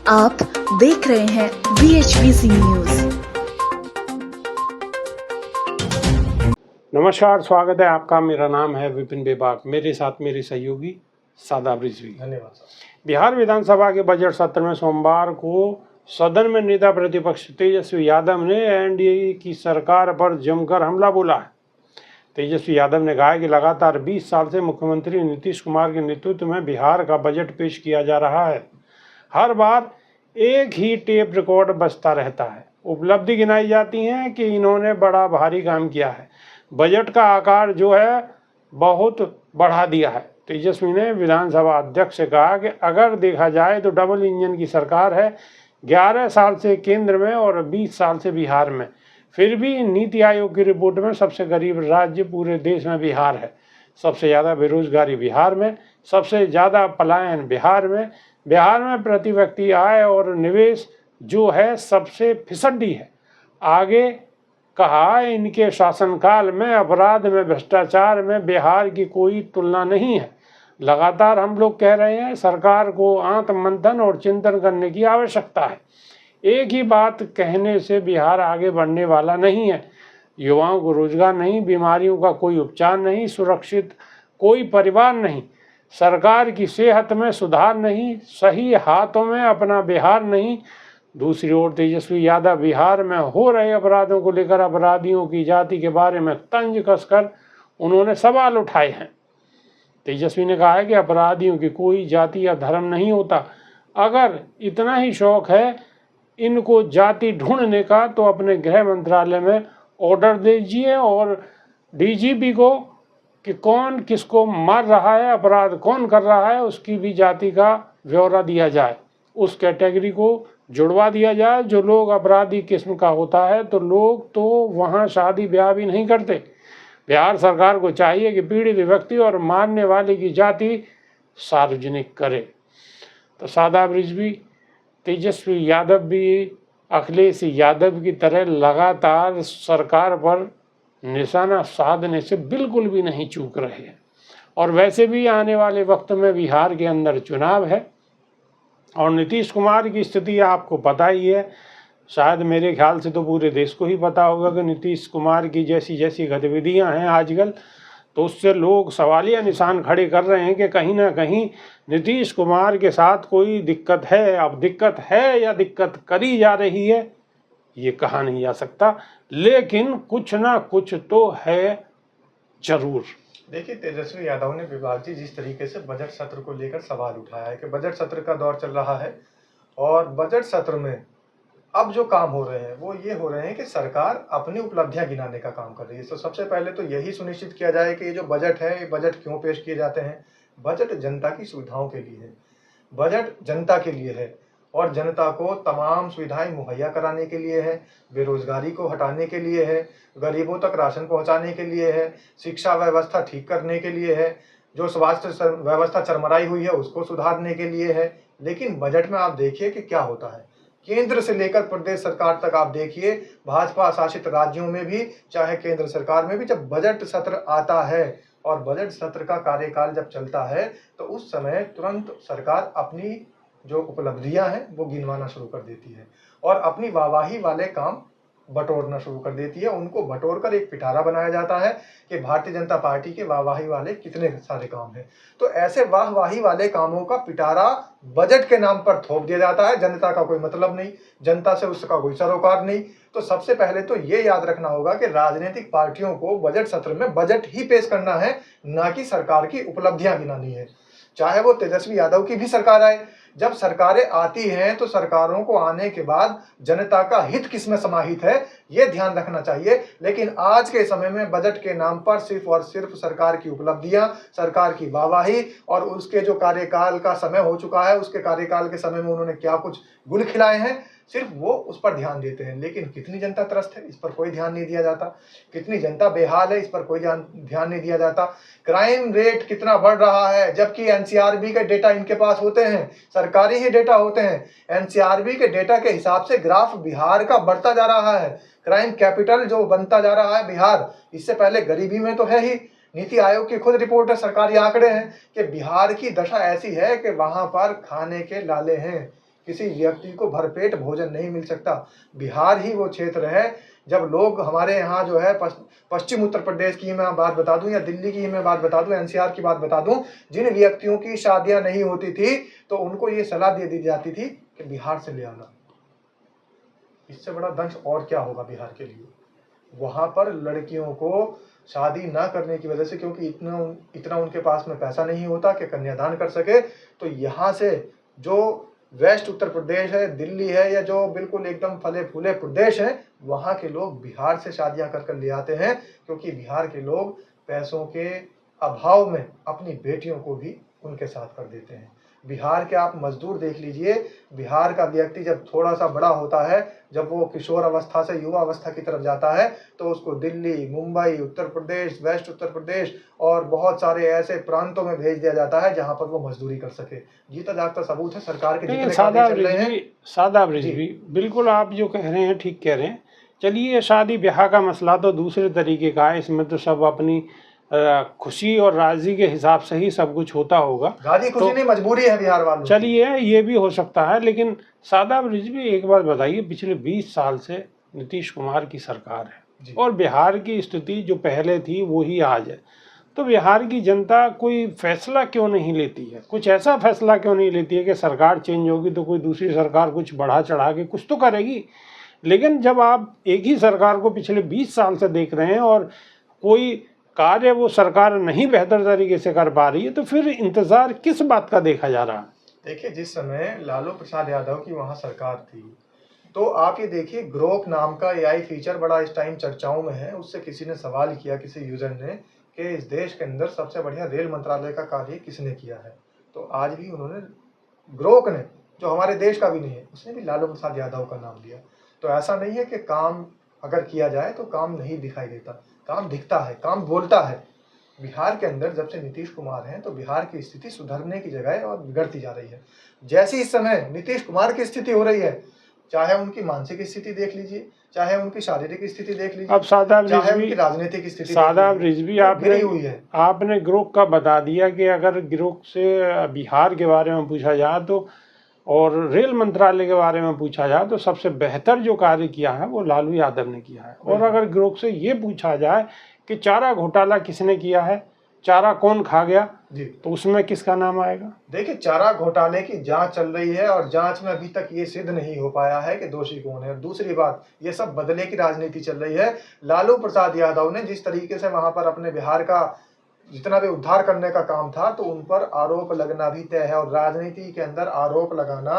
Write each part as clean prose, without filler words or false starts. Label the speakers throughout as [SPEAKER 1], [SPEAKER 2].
[SPEAKER 1] आप देख रहे हैं BHPC न्यूज।
[SPEAKER 2] नमस्कार, स्वागत है आपका। मेरा नाम है विपिन बेबाक। मेरे साथ मेरे सहयोगी सादाब रिजवी।
[SPEAKER 3] धन्यवाद।
[SPEAKER 2] बिहार विधानसभा के बजट सत्र में सोमवार को सदन में नेता प्रतिपक्ष तेजस्वी यादव ने एनडीए की सरकार पर जमकर हमला बोला है। तेजस्वी यादव ने कहा कि लगातार 20 साल से मुख्यमंत्री नीतीश कुमार के नेतृत्व में बिहार का बजट पेश किया जा रहा है। हर बार एक ही टेप रिकॉर्ड बजता रहता है। उपलब्धि गिनाई जाती है कि इन्होंने बड़ा भारी काम किया है, बजट का आकार जो है बहुत बढ़ा दिया है। तेजस्वी ने विधानसभा अध्यक्ष से कहा कि अगर देखा जाए तो डबल इंजन की सरकार है, 11 साल से केंद्र में और 20 साल से बिहार में। फिर भी नीति आयोग की रिपोर्ट में सबसे गरीब राज्य पूरे देश में बिहार है। सबसे ज़्यादा बेरोजगारी बिहार में, सबसे ज़्यादा पलायन बिहार में प्रति व्यक्ति आय और निवेश जो है सबसे फिसड्डी है। आगे कहा, इनके शासनकाल में अपराध में, भ्रष्टाचार में बिहार की कोई तुलना नहीं है। लगातार हम लोग कह रहे हैं सरकार को आत्ममंथन और चिंतन करने की आवश्यकता है। एक ही बात कहने से बिहार आगे बढ़ने वाला नहीं है। युवाओं को रोजगार नहीं, बीमारियों का कोई उपचार नहीं, सुरक्षित कोई परिवार नहीं, सरकार की सेहत में सुधार नहीं, सही हाथों में अपना बिहार नहीं। दूसरी ओर तेजस्वी यादव बिहार में हो रहे अपराधों को लेकर अपराधियों की जाति के बारे में तंज कसकर उन्होंने सवाल उठाए हैं। तेजस्वी ने कहा है कि अपराधियों की कोई जाति या धर्म नहीं होता। अगर इतना ही शौक है इनको जाति ढूंढने का तो अपने गृह मंत्रालय में ऑर्डर दीजिए और डीजीपी को कि कौन किसको मार रहा है, अपराध कौन कर रहा है, उसकी भी जाति का ब्यौरा दिया जाए, उस कैटेगरी को जुड़वा दिया जाए। जो लोग अपराधी किस्म का होता है तो लोग तो वहाँ शादी ब्याह भी नहीं करते। बिहार सरकार को चाहिए कि पीड़ित व्यक्ति और मारने वाले की जाति सार्वजनिक करे। तो सादाब रिजवी, तेजस्वी यादव भी अखिलेश यादव की तरह लगातार सरकार पर निशाना साधने से बिल्कुल भी नहीं चूक रहे हैं। और वैसे भी आने वाले वक्त में बिहार के अंदर चुनाव है और नीतीश कुमार की स्थिति आपको पता ही है। शायद मेरे ख्याल से तो पूरे देश को ही पता होगा कि नीतीश कुमार की जैसी जैसी गतिविधियां हैं आजकल, तो उससे लोग सवालिया निशान खड़े कर रहे हैं कि कहीं ना कहीं नीतीश कुमार के साथ कोई दिक्कत है। अब दिक्कत है या दिक्कत करी जा रही है ये कहा नहीं जा सकता, लेकिन कुछ ना कुछ तो है जरूर।
[SPEAKER 3] देखिए, तेजस्वी यादव ने विभाग जी जिस तरीके से बजट सत्र को लेकर सवाल उठाया है कि बजट सत्र का दौर चल रहा है और बजट सत्र में अब जो काम हो रहे हैं वो ये हो रहे हैं कि सरकार अपनी उपलब्धियां गिनाने का काम कर रही है। तो सबसे पहले तो यही सुनिश्चित किया जाए कि ये जो बजट है, ये बजट क्यों पेश किए जाते हैं। बजट जनता की सुविधाओं के लिए है, बजट जनता के लिए है और जनता को तमाम सुविधाएं मुहैया कराने के लिए है, बेरोजगारी को हटाने के लिए है, गरीबों तक राशन पहुंचाने के लिए है, शिक्षा व्यवस्था ठीक करने के लिए है, जो स्वास्थ्य व्यवस्था चरमराई हुई है उसको सुधारने के लिए है। लेकिन बजट में आप देखिए कि क्या होता है, केंद्र से लेकर प्रदेश सरकार तक आप देखिए, भाजपा शासित राज्यों में भी चाहे केंद्र सरकार में भी जब बजट सत्र आता है और बजट सत्र का कार्यकाल जब चलता है तो उस समय तुरंत सरकार अपनी जो उपलब्धियां हैं वो गिनवाना शुरू कर देती है और अपनी वाहवाही वाले काम बटोरना शुरू कर देती है। उनको बटोर कर एक पिटारा बनाया जाता है कि भारतीय जनता पार्टी के वाहवाही वाले कितने सारे काम हैं। तो ऐसे वाहवाही वाले कामों का पिटारा बजट के नाम पर थोप दिया जाता है। जनता का कोई मतलब नहीं, जनता से उसका कोई सरोकार नहीं। तो सबसे पहले तो ये याद रखना होगा कि राजनीतिक पार्टियों को बजट सत्र में बजट ही पेश करना है, ना कि सरकार की उपलब्धियां गिनानी है। चाहे वो तेजस्वी यादव की भी सरकार आए, जब सरकारें आती हैं तो सरकारों को आने के बाद जनता का हित किसमें समाहित है ये ध्यान रखना चाहिए। लेकिन आज के समय में बजट के नाम पर सिर्फ और सिर्फ सरकार की उपलब्धियां, सरकार की वाहवाही और उसके जो कार्यकाल का समय हो चुका है, उसके कार्यकाल के समय में उन्होंने क्या कुछ गुल खिलाए हैं, सिर्फ वो उस पर ध्यान देते हैं। लेकिन कितनी जनता त्रस्त है इस पर कोई ध्यान नहीं दिया जाता, कितनी जनता बेहाल है इस पर कोई ध्यान नहीं दिया जाता। क्राइम रेट कितना बढ़ रहा है, जबकि एनसीआरबी के डेटा इनके पास होते हैं, सरकारी ही डेटा होते हैं। एनसीआरबी के डेटा के हिसाब से ग्राफ बिहार का बढ़ता जा रहा है, क्राइम कैपिटल जो बनता जा रहा है बिहार, इससे पहले गरीबी में तो है ही। नीति आयोग की खुद रिपोर्ट है, सरकारी आंकड़े हैं कि बिहार की दशा ऐसी है कि वहां पर खाने के लाले हैं। किसी व्यक्ति को भरपेट भोजन नहीं मिल सकता। बिहार ही वो क्षेत्र है जब लोग हमारे यहाँ जो है पश्चिम उत्तर प्रदेश की मैं बात बता दूं या दिल्ली की मैं बात बता दूं, एनसीआर की बात बता दूं, जिन व्यक्तियों की शादियां नहीं होती थी तो उनको ये सलाह दे दी जाती थी कि बिहार से ले आना। इससे बड़ा दंश और क्या होगा बिहार के लिए। वहां पर लड़कियों को शादी ना करने की वजह से, क्योंकि इतना उनके पास में पैसा नहीं होता कि कन्यादान कर सके, तो यहाँ से जो वेस्ट उत्तर प्रदेश है, दिल्ली है, या जो बिल्कुल एकदम फले फूले प्रदेश है, वहाँ के लोग बिहार से शादियां कर कर ले आते हैं, क्योंकि बिहार के लोग पैसों के अभाव में अपनी बेटियों को भी उनके साथ कर देते हैं। बिहार के आप मजदूर देख लीजिए, बिहार का व्यक्ति जब थोड़ा सा बड़ा होता है, जब वो किशोर अवस्था से युवा अवस्था की तरफ जाता है, तो उसको दिल्ली, मुंबई, उत्तर प्रदेश, वेस्ट उत्तर प्रदेश और बहुत सारे ऐसे प्रांतों में भेज दिया जाता है जहां पर वो मजदूरी कर सके। जीता जागता सबूत है सरकार के जितने कार्य चल रहे हैं।
[SPEAKER 2] सादा रिजवी, बिल्कुल आप जो कह रहे हैं ठीक कह रहे हैं। चलिए, शादी ब्याह का मसला तो दूसरे तरीके का है, इसमें तो सब अपनी खुशी और राजी के हिसाब से ही सब कुछ होता होगा।
[SPEAKER 3] राजी खुशी नहीं, मजबूरी है बिहार वालों की।
[SPEAKER 2] चलिए, ये भी हो सकता है, लेकिन सादाब रिजवी एक बात बताइए, पिछले 20 साल से नीतीश कुमार की सरकार है और बिहार की स्थिति जो पहले थी वो ही आज है, तो बिहार की जनता कोई फैसला क्यों नहीं लेती है? कुछ ऐसा फैसला क्यों नहीं लेती है कि सरकार चेंज होगी तो कोई दूसरी सरकार कुछ बढ़ा चढ़ा के कुछ तो करेगी? लेकिन जब आप एक ही सरकार को पिछले 20 साल से देख रहे हैं और कोई कार्य वो सरकार नहीं बेहतर तरीके से कर पा रही है, तो फिर इंतजार किस बात का देखा जा रहा है?
[SPEAKER 3] देखिए, जिस समय लालू प्रसाद यादव की वहां सरकार थी, तो आप ये देखिए, ग्रोक नाम का एआई फीचर बड़ा इस टाइम चर्चाओं में है। उससे किसी ने सवाल किया, किसी यूजर ने, कि इस देश के अंदर सबसे बढ़िया रेल मंत्रालय का कार्य किसने किया है, तो आज भी उन्होंने, ग्रोक ने, जो हमारे देश का भी नहीं है, उसने भी लालू प्रसाद यादव का नाम लिया। तो ऐसा नहीं है कि काम अगर किया जाए तो काम नहीं दिखाई देता, काम दिखता है, काम बोलता है। बिहार के अंदर जब से नीतीश कुमार हैं तो बिहार की स्थिति सुधरने की जगह और बिगड़ती जा रही है। जैसी इस समय नीतीश कुमार की स्थिति हो रही है, चाहे उनकी मानसिक स्थिति देख लीजिए, चाहे उनकी शारीरिक स्थिति देख लीजिए,
[SPEAKER 2] अब सादाब
[SPEAKER 3] चाहे
[SPEAKER 2] रिजवी,
[SPEAKER 3] उनकी राजनीतिक स्थिति,
[SPEAKER 2] सादाब रिजवी आपने ग्रोक का बता दिया कि अगर ग्रोक से बिहार के बारे में पूछा जाए तो और रेल मंत्रालय के बारे में पूछा जाए तो सबसे बेहतर जो कार्य किया है वो लालू यादव ने किया है। और अगर ग्रोक से ये पूछा जाए कि चारा घोटाला किसने किया है, चारा कौन खा गया
[SPEAKER 3] जी,
[SPEAKER 2] तो उसमें किसका नाम आएगा?
[SPEAKER 3] देखिए, चारा घोटाले की जांच चल रही है और जांच में अभी तक ये सिद्ध नहीं हो पाया है कि दोषी कौन है। दूसरी बात, ये सब बदले की राजनीति चल रही है। लालू प्रसाद यादव ने जिस तरीके से वहां पर अपने बिहार का जितना भी उद्धार करने का काम था, तो उन पर आरोप लगना भी तय है, और राजनीति के अंदर आरोप लगाना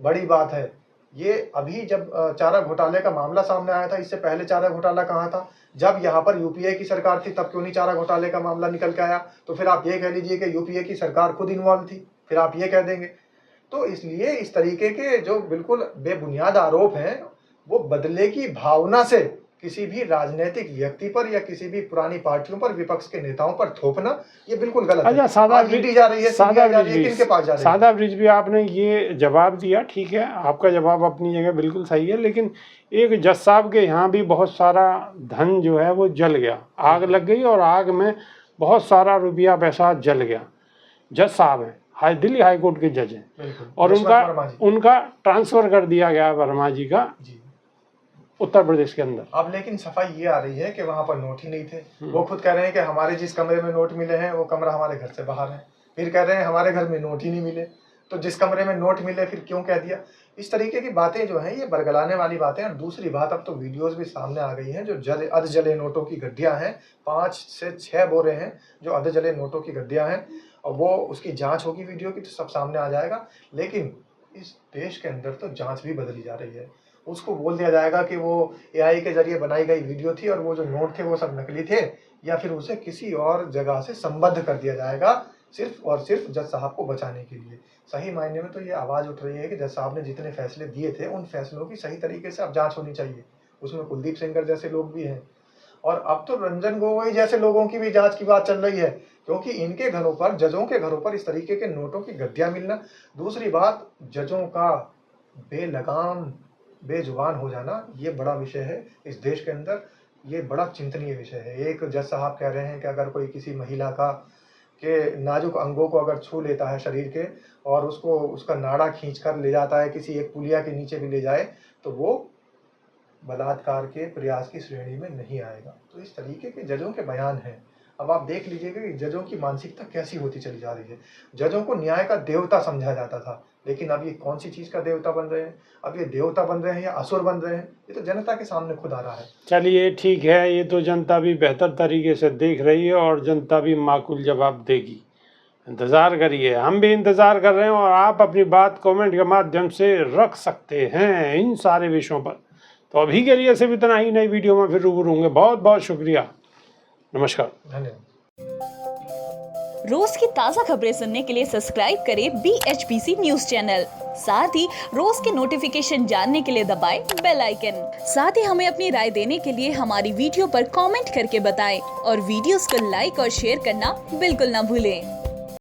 [SPEAKER 3] बड़ी बात है। ये अभी जब चारा घोटाले का मामला सामने आया था, इससे पहले चारा घोटाला कहाँ था? जब यहाँ पर यूपीए की सरकार थी, तब क्यों नहीं चारा घोटाले का मामला निकल के आया? तो फिर आप ये कह लीजिए कि यूपीए की सरकार खुद इन्वॉल्व थी, फिर आप ये कह देंगे। तो इसलिए इस तरीके के जो बिल्कुल बेबुनियाद आरोप हैं, वो बदले की भावना से किसी भी राजनीतिक व्यक्ति पर या किसी भी पुरानी पार्टियों पर, विपक्ष के नेताओं पर थोपना, ये बिल्कुल गलत है।
[SPEAKER 2] सादाब
[SPEAKER 3] ईडी जा रही है, सीबीआई जा रही है, किनके पास जा रही है?
[SPEAKER 2] सादाब रिजवी, आपने ये जवाब दिया, ठीक है, आपका जवाब अपनी जगह बिल्कुल सही है, लेकिन एक जज साहब के यहाँ भी बहुत सारा धन जो है वो जल गया, आग लग गई और आग में बहुत सारा रुपया पैसा जल गया। जज साहब है, दिल्ली हाई कोर्ट के जज हैं, और उनका ट्रांसफर कर दिया गया वर्मा जी का उत्तर प्रदेश के अंदर।
[SPEAKER 3] अब लेकिन सफाई ये आ रही है कि वहां पर नोट ही नहीं थे। वो खुद कह रहे हैं कि हमारे जिस कमरे में नोट मिले हैं वो कमरा हमारे घर से बाहर है, फिर कह रहे हैं हमारे घर में नोट ही नहीं मिले, तो जिस कमरे में नोट मिले फिर क्यों कह दिया? इस तरीके की बातें जो हैं ये बरगलाने वाली बातें। और दूसरी बात, अब तो वीडियोस भी सामने आ गई हैं जो अध जले नोटों की गड्डियां हैं, 5 से 6 बोरे हैं जो अध जले नोटों की गड्डियां हैं, और वो उसकी जांच होगी वीडियो की तो सब सामने आ जाएगा। लेकिन इस देश के अंदर तो जांच भी बदली जा रही है। उसको बोल दिया जाएगा कि वो एआई के जरिए बनाई गई वीडियो थी और वो जो नोट थे वो सब नकली थे, या फिर उसे किसी और जगह से संबद्ध कर दिया जाएगा सिर्फ और सिर्फ जज साहब को बचाने के लिए। सही मायने में तो ये आवाज़ उठ रही है कि जज साहब ने जितने फैसले दिए थे उन फैसलों की सही तरीके से अब जांच होनी चाहिए। उसमें कुलदीप सेंगर जैसे लोग भी हैं, और अब तो रंजन गोगोई जैसे लोगों की भी जांच की बात चल रही है, क्योंकि इनके घरों पर, जजों के घरों पर इस तरीके के नोटों की गड्डियां मिलना। दूसरी बात, जजों का बेलगाम बेजुबान हो जाना, ये बड़ा विषय है इस देश के अंदर, ये बड़ा चिंतनीय विषय है। एक जज साहब कह रहे हैं कि अगर कोई किसी महिला का के नाजुक अंगों को अगर छू लेता है शरीर के और उसको उसका नाड़ा खींच कर ले जाता है, किसी एक पुलिया के नीचे भी ले जाए, तो वो बलात्कार के प्रयास की श्रेणी में नहीं आएगा। तो इस तरीके के जजों के बयान हैं। अब आप देख लीजिएगा कि जजों की मानसिकता कैसी होती चली जा रही है। जजों को न्याय का देवता समझा जाता था, लेकिन अब ये कौन सी चीज़ का देवता बन रहे हैं? अब ये देवता बन रहे हैं या असुर बन रहे हैं? ये तो जनता के सामने खुद आ रहा है।
[SPEAKER 2] चलिए ठीक है, ये तो जनता भी बेहतर तरीके से देख रही है और जनता भी माकूल जवाब देगी। इंतज़ार करिए, हम भी इंतज़ार कर रहे हैं और आप अपनी बात कमेंट के माध्यम से रख सकते हैं इन सारे विषयों पर। तो अभी के लिए सिर्फ इतना ही, नई वीडियो में फिर रूबरू होंगे। बहुत बहुत शुक्रिया, नमस्कार,
[SPEAKER 3] धन्यवाद।
[SPEAKER 4] रोज की ताज़ा खबरें सुनने के लिए सब्सक्राइब करें BHPC न्यूज चैनल। साथ ही रोज के नोटिफिकेशन जानने के लिए दबाएं बेल आइकन। साथ ही हमें अपनी राय देने के लिए हमारी वीडियो पर कमेंट करके बताएं और वीडियोस को लाइक और शेयर करना बिल्कुल ना भूलें।